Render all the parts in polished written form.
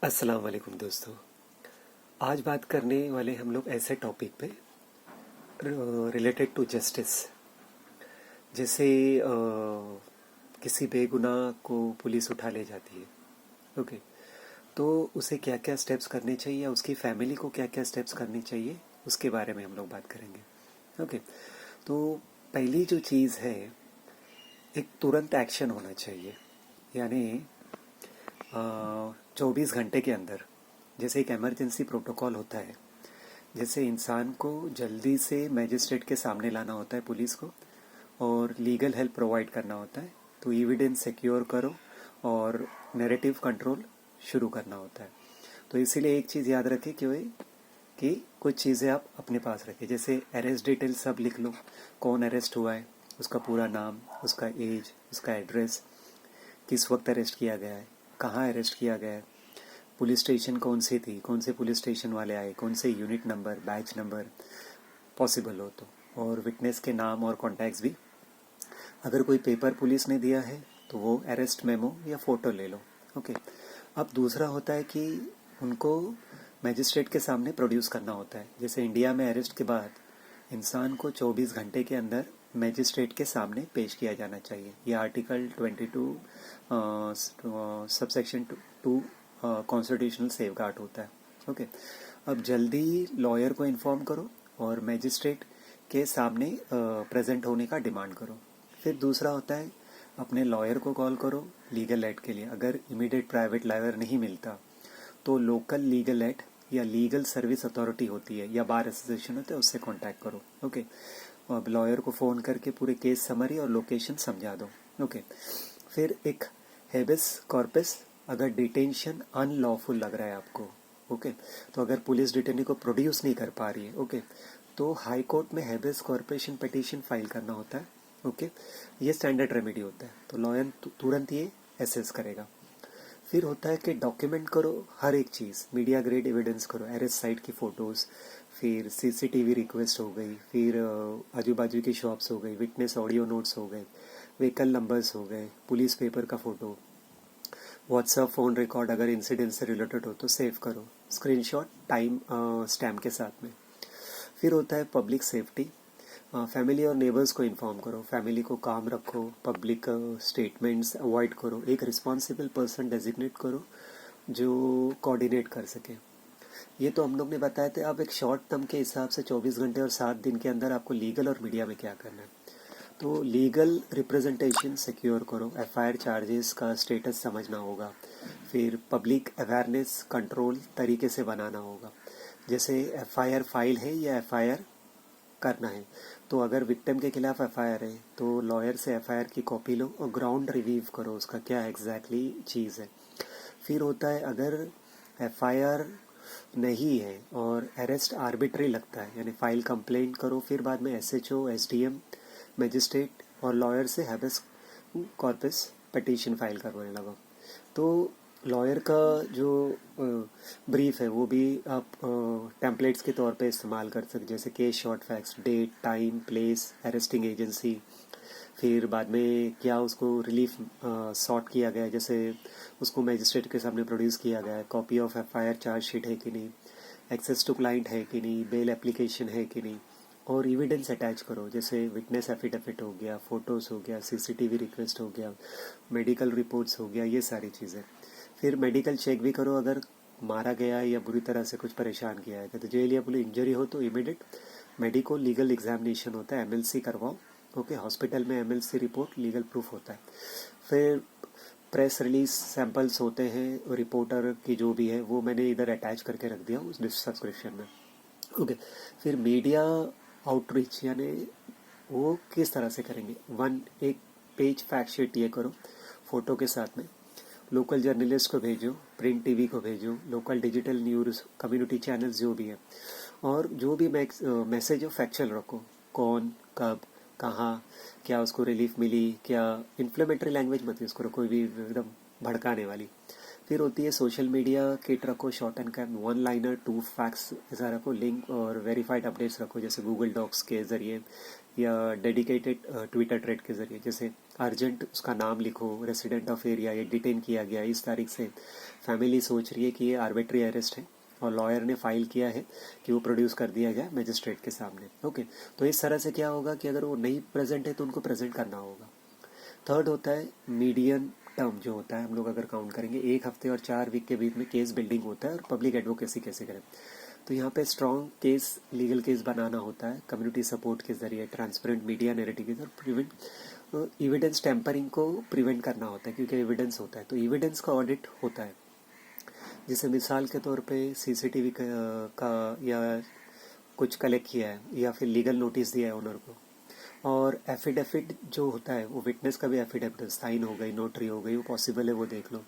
अस्सलाम वालेकुम दोस्तों। आज बात करने वाले हम लोग ऐसे टॉपिक पे रिलेटेड टू जस्टिस। जैसे किसी बेगुनाह को पुलिस उठा ले जाती है। ओके, तो उसे क्या क्या स्टेप्स करने चाहिए या उसकी फैमिली को क्या क्या स्टेप्स करने चाहिए, उसके बारे में हम लोग बात करेंगे। ओके, तो पहली जो चीज़ है, एक तुरंत एक्शन होना चाहिए। यानी 24 घंटे के अंदर, जैसे एक इमरजेंसी प्रोटोकॉल होता है, जैसे इंसान को जल्दी से मैजिस्ट्रेट के सामने लाना होता है पुलिस को, और लीगल हेल्प प्रोवाइड करना होता है, तो एविडेंस सिक्योर करो और नैरेटिव कंट्रोल शुरू करना होता है। तो इसीलिए एक चीज़ याद रखें कि कुछ चीज़ें आप अपने पास रखें, जैसे अरेस्ट डिटेल सब लिख लो। कौन अरेस्ट हुआ है, उसका पूरा नाम, उसका एज, उसका एड्रेस, किस वक्त अरेस्ट किया गया है, कहाँ अरेस्ट किया गया है, पुलिस स्टेशन कौन सी थी, कौन से पुलिस स्टेशन वाले आए, कौन से unit number, batch number possible हो तो, और विटनेस के नाम और कॉन्टैक्ट्स भी। अगर कोई पेपर पुलिस ने दिया है तो वो अरेस्ट मेमो या फ़ोटो ले लो। ओके, अब दूसरा होता है कि उनको मैजिस्ट्रेट के सामने प्रोड्यूस करना होता है। जैसे इंडिया में अरेस्ट के बाद इंसान को 24 घंटे के अंदर मैजिस्ट्रेट के सामने पेश किया जाना चाहिए। यह आर्टिकल 22 सबसेक्शन 2 कॉन्स्टिट्यूशनल सेफगार्ड होता है। ओके, अब जल्दी लॉयर को इन्फॉर्म करो और मैजिस्ट्रेट के सामने प्रेजेंट होने का डिमांड करो। फिर दूसरा होता है, अपने लॉयर को कॉल करो लीगल एड के लिए। अगर इमीडिएट प्राइवेट लॉयर नहीं मिलता तो लोकल लीगल एड या लीगल सर्विस अथॉरिटी होती है या बार एसोसिएशन होता है, उससे कांटेक्ट करो। ओके, अब लॉयर को फ़ोन करके पूरे केस समरी और लोकेशन समझा दो। ओके, फिर एक हेबिस कॉर्पस, अगर डिटेंशन अनलॉफुल लग रहा है आपको, ओके, तो अगर पुलिस डिटेनी को प्रोड्यूस नहीं कर पा रही है, ओके, तो हाई कोर्ट में हेबिस कॉर्पोरेशन पिटीशन फाइल करना होता है। ओके, ये स्टैंडर्ड रेमेडी होता है, तो लॉयर तुरंत ये एसेस करेगा। फिर होता है कि डॉक्यूमेंट करो हर एक चीज़, मीडिया ग्रेड एविडेंस करो, अरेस्ट साइट की फ़ोटोज़, फिर सीसीटीवी रिक्वेस्ट हो गई, फिर आजू बाजू की शॉप्स हो गई, विटनेस ऑडियो नोट्स हो गए, व्हीकल नंबर्स हो गए, पुलिस पेपर का फ़ोटो, व्हाट्सएप फ़ोन रिकॉर्ड अगर इंसिडेंट से रिलेटेड हो तो सेव करो, स्क्रीनशॉट टाइम स्टैम्प के साथ में। फिर होता है पब्लिक सेफ्टी, फैमिली और नेबर्स को इन्फॉर्म करो, फैमिली को काम रखो, पब्लिक स्टेटमेंट्स अवॉइड करो, एक रिस्पॉन्सिबल पर्सन डेजिग्नेट करो जो कोऑर्डिनेट कर सके। ये तो हम लोग ने बताए थे। अब एक शॉर्ट टर्म के हिसाब से 24 घंटे और 7 दिन के अंदर आपको लीगल और मीडिया में क्या करना है, तो लीगल रिप्रेजेंटेशन सिक्योर करो, एफआईआर चार्जेस का स्टेटस समझना होगा, फिर पब्लिक अवेयरनेस कंट्रोल तरीके से बनाना होगा। जैसे एफआईआर फाइल है या एफआईआर करना है, तो अगर विक्टिम के खिलाफ एफआईआर है तो लॉयर से एफआईआर की कॉपी लो और ग्राउंड रिव्यू करो उसका क्या एग्जैक्टली चीज़ है। फिर होता है, अगर एफआईआर नहीं है और अरेस्ट आर्बिट्री लगता है, यानी फाइल कंप्लेंट करो, फिर बाद में एसएचओ, एसडीएम, मजिस्ट्रेट और लॉयर से हैबेस कॉर्पस पिटीशन फाइल करवाने लगा। तो लॉयर का जो ब्रीफ है वो भी आप टेम्पलेट्स के तौर पे इस्तेमाल कर सकते, जैसे case short facts, date, time, place, arresting agency, फिर बाद में क्या उसको रिलीफ सॉर्ट किया गया है, जैसे उसको मैजिस्ट्रेट के सामने प्रोड्यूस किया गया है, कॉपी ऑफ एफआईआर चार्जशीट है कि नहीं, एक्सेस टू क्लाइंट है कि नहीं, बेल एप्लीकेशन है कि नहीं, और एविडेंस अटैच करो, जैसे विटनेस एफिडेविट हो गया, फोटोज़ हो गया, सीसीटीवी रिक्वेस्ट हो गया, मेडिकल रिपोर्ट्स हो गया, ये सारी चीज़ें। फिर मेडिकल चेक भी करो, अगर मारा गया है या बुरी तरह से कुछ परेशान किया है तो जेल या पुलिस इंजरी हो तो इमीडिएट मेडिको लीगल एग्जामिनेशन होता है, एमएलसी करवाओ। ओके, हॉस्पिटल में एमएलसी रिपोर्ट लीगल प्रूफ होता है। फिर प्रेस रिलीज सैंपल्स होते हैं रिपोर्टर की जो भी है, वो मैंने इधर अटैच करके रख दिया उस सब्सक्रिप्शन में। ओके, फिर मीडिया आउटरीच, यानी वो किस तरह से करेंगे, एक पेज फैक्ट शीट ये करो फोटो के साथ में, लोकल जर्नलिस्ट को भेजो, प्रिंट टीवी को भेजो, local digital news, community channels जो भी है, और जो भी मैसेज हो फैक्चुअल रखो, कौन, कब, कहाँ, क्या उसको रिलीफ मिली, क्या इन्फ्लेमेटरी लैंग्वेज मत यूज़ करो, कोई भी एकदम भड़काने वाली। फिर होती है सोशल मीडिया किट रखो, short and cap, one liner, two facts ऐसा रखो, लिंक और वेरीफाइड अपडेट्स रखो, जैसे गूगल डॉक्स के ज़रिए या डेडिकेटेड ट्विटर थ्रेड के ज़रिए, जैसे अर्जेंट उसका नाम लिखो, रेसिडेंट ऑफ एरिया, ये डिटेन किया गया इस तारीख से, फैमिली सोच रही है कि ये आर्बिट्री अरेस्ट है और लॉयर ने फाइल किया है कि वो प्रोड्यूस कर दिया जाए मजिस्ट्रेट के सामने। ओके, तो इस तरह से क्या होगा कि अगर वो नहीं प्रेजेंट है तो उनको प्रेजेंट करना होगा। थर्ड होता है मीडियन टर्म, जो होता है हम लोग अगर काउंट करेंगे 1 हफ्ते और 4 वीक के बीच में केस बिल्डिंग होता है और पब्लिक एडवोकेसी कैसे करें। तो यहाँ पे स्ट्रॉन्ग केस, लीगल केस बनाना होता है कम्युनिटी सपोर्ट के जरिए, ट्रांसपेरेंट मीडिया नैरेटिव के साथ, प्रिवेंट एविडेंस टेम्परिंग को प्रिवेंट करना होता है क्योंकि एविडेंस होता है, तो एविडेंस का ऑडिट होता है। जैसे मिसाल के तौर पे सीसीटीवी का या कुछ कलेक्ट किया है या फिर लीगल नोटिस दिया है ओनर को, और एफिडेविट जो होता है वो विटनेस का भी एफिडेविट, साइन हो गई, नोटरी हो गई, वो पॉसिबल है वो देख लो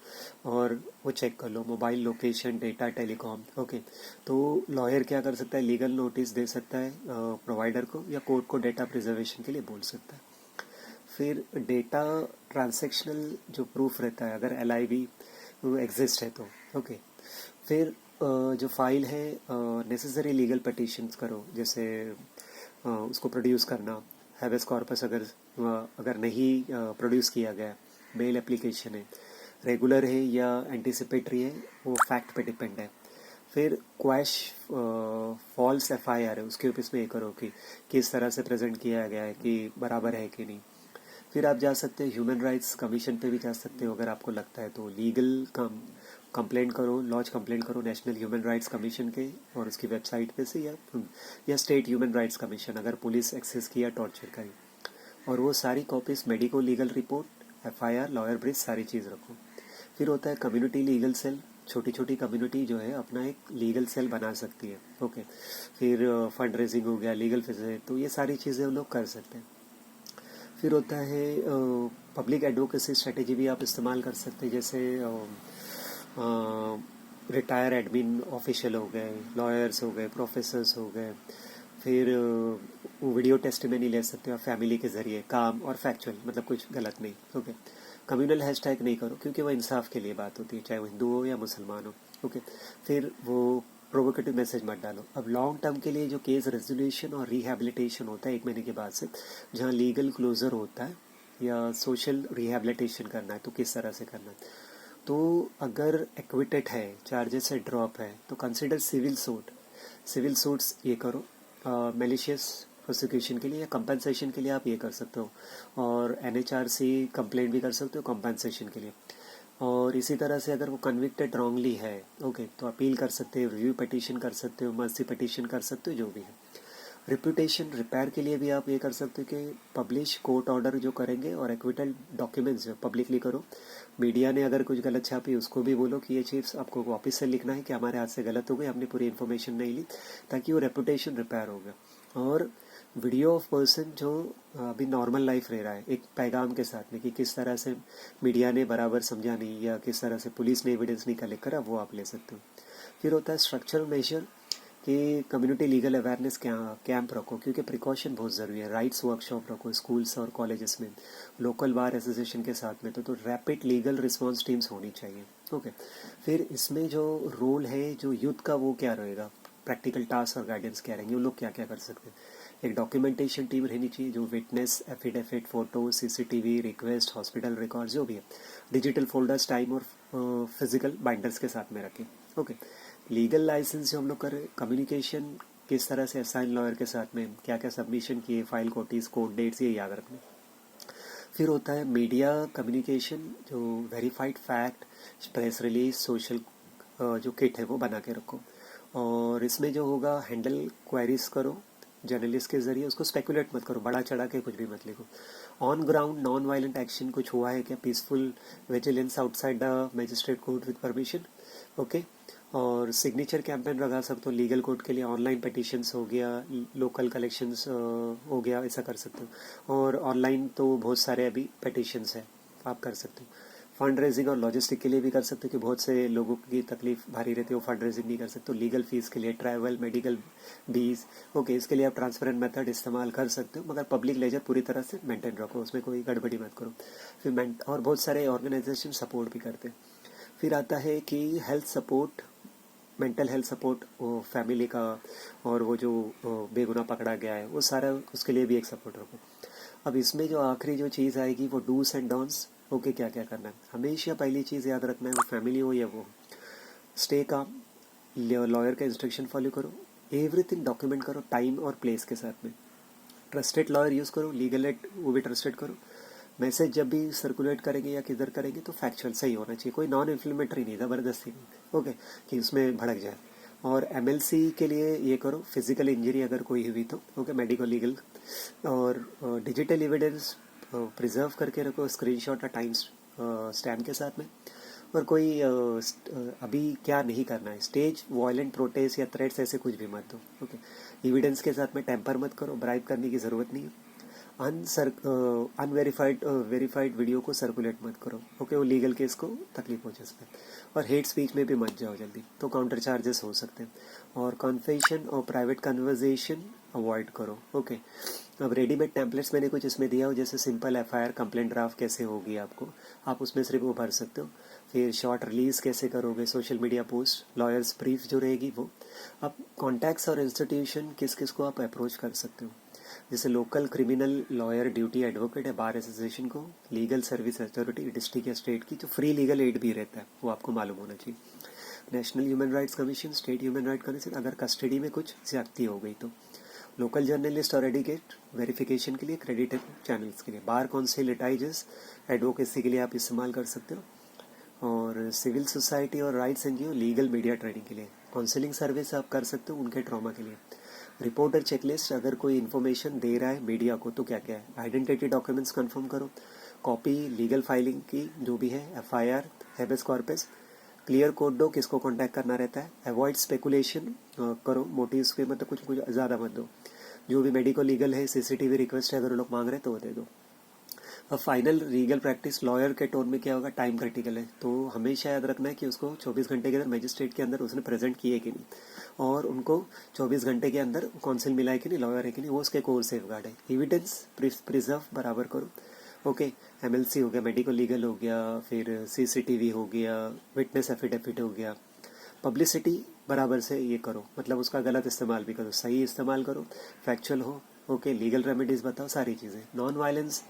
और वो चेक कर लो, mobile location, data, telecom. Okay, तो लॉयर क्या कर सकता है, लीगल नोटिस दे सकता है प्रोवाइडर को या कोर्ट को डेटा प्रिजर्वेशन के लिए बोल सकता है। फिर डेटा ट्रांसैक्शनल जो प्रूफ रहता है, अगर LIV एग्जिस्ट है तो ओके। फिर जो फाइल है नेसेसरी लीगल पटिशन्स करो, जैसे उसको प्रोड्यूस करना, हैबेस कॉर्पस अगर नहीं प्रोड्यूस किया गया, बेल एप्लीकेशन है, रेगुलर है या एंटिसिपेटरी है, वो फैक्ट पे डिपेंड है। फिर क्वैश फॉल्स FIR है, उसके ऊपर इसमें ये करो कि किस तरह से प्रेजेंट किया गया है, कि बराबर है कि नहीं। फिर आप जा सकते हैं ह्यूमन राइट्स कमीशन पे भी जा सकते हो अगर आपको लगता है तो, लीगल कंप्लेंट करो, लॉज कंप्लेंट करो नेशनल ह्यूमन राइट्स कमीशन के और उसकी वेबसाइट पे से, या स्टेट ह्यूमन राइट्स कमीशन अगर पुलिस एक्सेस किया टॉर्चर करी, और वो सारी copies, medico legal report, FIR, lawyer brief, सारी चीज़ रखो। फिर होता है कम्युनिटी लीगल सेल, छोटी छोटी कम्युनिटी जो है अपना एक लीगल सेल बना सकती है। ओके, फिर फंड रेजिंग हो गया, लीगल फीस, तो ये सारी चीज़ें हम लोग कर सकते हैं। फिर होता है पब्लिक एडवोकेसी स्ट्रेटेजी भी आप इस्तेमाल कर सकते हैं, जैसे रिटायर एडमिन ऑफिशियल हो गए, लॉयर्स हो गए, प्रोफेसर्स हो गए। फिर वीडियो टेस्टिमनी ले सकते हो आप फैमिली के ज़रिए, काम और फैक्चुअल, मतलब कुछ गलत नहीं। ओके, कम्युनल हैशटैग नहीं करो क्योंकि वो इंसाफ के लिए बात होती है, चाहे वो हिंदू हो या मुसलमान हो। ओके, फिर वो प्रोवोकेटिव मैसेज मत डालो। अब लॉन्ग टर्म के लिए जो केस रेजोल्यूशन और रिहैबिलिटेशन होता है 1 महीने के बाद से, जहाँ लीगल क्लोजर होता है या सोशल रिहैबिलिटेशन करना है, तो किस तरह से करना है, तो अगर एक्विटेड है, चार्जेस से ड्रॉप है, तो consider civil suit, civil suits ये करो मेलिशियस प्रोसिक्यूशन के लिए या कंपनसेशन के लिए आप ये कर सकते हो, और NHRC कंप्लेंट भी कर सकते हो कंपनसेशन के लिए। और इसी तरह से अगर वो कन्विक्टेड रॉन्गली है, ओके, तो अपील कर सकते हो, रिव्यू पिटीशन कर सकते हो, मर्सी पिटीशन कर सकते हो, जो भी है। रिप्यूटेशन रिपेयर के लिए भी आप ये कर सकते हो कि पब्लिश कोर्ट ऑर्डर जो करेंगे और एक्विटल डॉक्यूमेंट्स जो पब्लिकली करो। मीडिया ने अगर कुछ गलत छापी उसको भी बोलो कि ये चीज़ आपको वापस से लिखना है कि हमारे हाथ से गलत हो गई, हमने पूरी इन्फॉर्मेशन नहीं ली, ताकि वो रेपुटेशन रिपेयर हो गया। और वीडियो ऑफ पर्सन जो अभी नॉर्मल लाइफ रह रहा है, एक पैगाम के साथ में कि किस तरह से मीडिया ने बराबर समझा नहीं या किस तरह से पुलिस ने एविडेंस नहीं कलेक्ट करा, वो आप ले सकते हो। फिर होता है स्ट्रक्चरल मेजर कि कम्युनिटी लीगल अवेयरनेस कैंप रखो, क्योंकि प्रिकॉशन बहुत ज़रूरी है। राइट्स वर्कशॉप रखो स्कूल्स और कॉलेजेस में, लोकल बार एसोसिएशन के साथ में, तो रैपिड लीगल रिस्पॉन्स टीम्स होनी चाहिए। ओके, फिर इसमें जो रोल है जो यूथ का, वो क्या रहेगा, प्रैक्टिकल टास्क और गाइडेंस क्या रहेंगे, उन लोग क्या क्या कर सकते हैं। एक डॉक्यूमेंटेशन टीम रहनी चाहिए जो witness, affidavit, photo, CCTV, request, hospital record जो भी है, डिजिटल फोल्डर्स, टाइम और फिजिकल बाइंडर्स के साथ में रखें। ओके, लीगल लाइसेंस जो हम लोग करें, कम्युनिकेशन किस तरह से असाइन लॉयर के साथ में, क्या क्या सबमिशन किए, फाइल कोटीज, कोर्ट डेट्स, ये याद रखना। फिर होता है मीडिया कम्युनिकेशन, जो verified fact, press release, social जो किट है वो बना के रखो। और इसमें जो होगा, हैंडल क्वेरीज करो जर्नलिस्ट के जरिए, उसको स्पेकुलेट मत करो, बड़ा चढ़ा के कुछ भी मत लिखो। On ground non violent action कुछ हुआ है क्या, peaceful vigilance outside the magistrate court with permission. Okay, और सिग्नेचर कैंपेन लगा सकते हो लीगल कोर्ट के लिए, ऑनलाइन पिटिशंस हो गया, लोकल कलेक्शंस हो गया, ऐसा कर सकते हो। और ऑनलाइन तो बहुत सारे अभी पिटिशंस हैं, आप कर सकते हो। फंड रेजिंग और लॉजिस्टिक के लिए भी कर सकते हो कि बहुत से लोगों की तकलीफ भारी रहती है, वो फंड रेजिंग नहीं कर सकते, तो लीगल फीस के लिए, ट्रैवल, मेडिकल फीस, ओके, इसके लिए आप ट्रांसपेरेंट मेथड इस्तेमाल कर सकते हो, मगर पब्लिक लेजर पूरी तरह से मेंटेन रखो, उसमें कोई गड़बड़ी मत करो। फिर और बहुत सारे ऑर्गेनाइजेशन सपोर्ट भी करते हैं। फिर आता है कि health support, mental health support, वो फैमिली का, और वो जो बेगुनाह पकड़ा गया है वो सारा, उसके लिए भी एक सपोर्ट रखो। अब इसमें जो आखिरी जो चीज़ आएगी वो डूस एंड डॉन्स। ओके, क्या क्या करना है, हमेशा पहली चीज़ याद रखना है, वो फैमिली हो या वो, स्टे काम, लॉयर का इंस्ट्रक्शन फॉलो करो, एवरीथिंग डॉक्यूमेंट करो टाइम और प्लेस के साथ में, ट्रस्टेड लॉयर यूज़ करो, लीगल एड वो भी ट्रस्टेड करो, मैसेज जब भी सर्कुलेट करेंगे या किधर करेंगे तो फैक्चुअल सही होना चाहिए, कोई नॉन इन्फ्लेमेटरी नहीं, ज़बरदस्ती नहीं, ओके, कि उसमें भड़क जाए। और एमएलसी के लिए ये करो, फिजिकल इंजरी अगर कोई हुई तो, ओके, मेडिकल लीगल, और डिजिटल एविडेंस प्रिजर्व करके रखो, स्क्रीनशॉट या टाइम स्टैम्प के साथ में। और कोई अभी क्या नहीं करना है, स्टेज वायलेंट प्रोटेस्ट या थ्रेट्स ऐसे कुछ भी मत दो, ओके। एविडेंस के साथ में टेम्पर मत करो, ब्राइब करने की ज़रूरत नहीं है। अनवेरीफाइड वेरीफाइड वीडियो को सर्कुलेट मत करो, ओके, वो लीगल केस को तकलीफ हो सकता है। और हेट स्पीच में भी मत जाओ जल्दी, तो काउंटर चार्जेस हो सकते हैं। और कन्फेशन और प्राइवेट कन्वर्जेशन अवॉइड करो, ओके। अब रेडीमेड टेम्पलेट्स मैंने कुछ इसमें दिया हो, जैसे सिंपल एफआईआर कंप्लेंट ड्राफ्ट कैसे होगी आपको, आप उसमें सिर्फ वो भर सकते हो। फिर शॉर्ट रिलीज कैसे करोगे, social media post, lawyers brief जो रहेगी वो। अब कॉन्टैक्ट्स और इंस्टीट्यूशन किस किस को आप अप्रोच कर सकते हो, जैसे local criminal lawyer duty advocate है, बार एसोसिएशन को, लीगल सर्विस अथॉरिटी डिस्ट्रिक्ट या स्टेट की, जो फ्री लीगल एड भी रहता है वो आपको मालूम होना चाहिए। National human rights commission, state human right commission अगर कस्टडी में कुछ ज्यादती हो गई तो। लोकल जर्नलिस्ट और एडिकेट वेरिफिकेशन के लिए, क्रेडिटेड चैनल्स के लिए, बार काउंसिल लिटाइजेस एडवोकेसी के लिए आप इस्तेमाल कर सकते हो। और सिविल सोसाइटी और rights NGO legal media training के लिए, काउंसलिंग सर्विस आप कर सकते हो उनके ट्रॉमा के लिए। रिपोर्टर चेकलिस्ट, अगर कोई इन्फॉर्मेशन दे रहा है मीडिया को तो क्या क्या है, आइडेंटिटी डॉक्यूमेंट्स कंफर्म करो, कॉपी लीगल फाइलिंग की जो भी है, एफआईआर, हेबेस कॉर्पस, क्लियर कोड दो किसको कांटेक्ट करना रहता है, अवॉइड स्पेकुलेशन करो, मोटिव्स पे मतलब कुछ कुछ ज़्यादा मत दो, जो भी मेडिकल लीगल है, सीसीटीवी रिक्वेस्ट है अगर वो लोग मांग रहे हैं तो वो दे दो। अब फाइनल लीगल प्रैक्टिस, लॉयर के टोन में क्या होगा, टाइम क्रिटिकल है, तो हमेशा याद रखना है कि उसको 24 घंटे के अंदर मजिस्ट्रेट के अंदर उसने प्रेजेंट किए कि नहीं, और उनको 24 घंटे के अंदर काउंसिल मिला है कि नहीं, लॉयर है कि नहीं, वो उसके कोर सेफ गार्ड है। एविडेंस प्रिजर्व बराबर करो, ओके। एमएलसी हो गया, मेडिकल लीगल हो गया, फिर सीसीटीवी हो गया, विटनेस एफिडेविट हो गया। पब्लिसिटी बराबर से ये करो, मतलब उसका गलत इस्तेमाल भी करो, सही इस्तेमाल करो, फैक्चुअल हो, ओके। लीगल रेमेडीज बताओ, सारी चीज़ें नॉन वायलेंस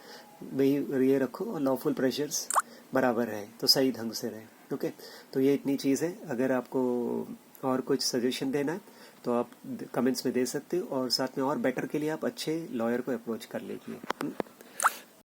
में ही ये रखो, और लॉफुल प्रेशर्स बराबर रहे तो सही ढंग से रहे, ओके। तो ये इतनी चीज़ है, अगर आपको और कुछ सजेशन देना है तो आप कमेंट्स में दे सकते हो, और साथ में और बेटर के लिए आप अच्छे लॉयर को अप्रोच कर लीजिए।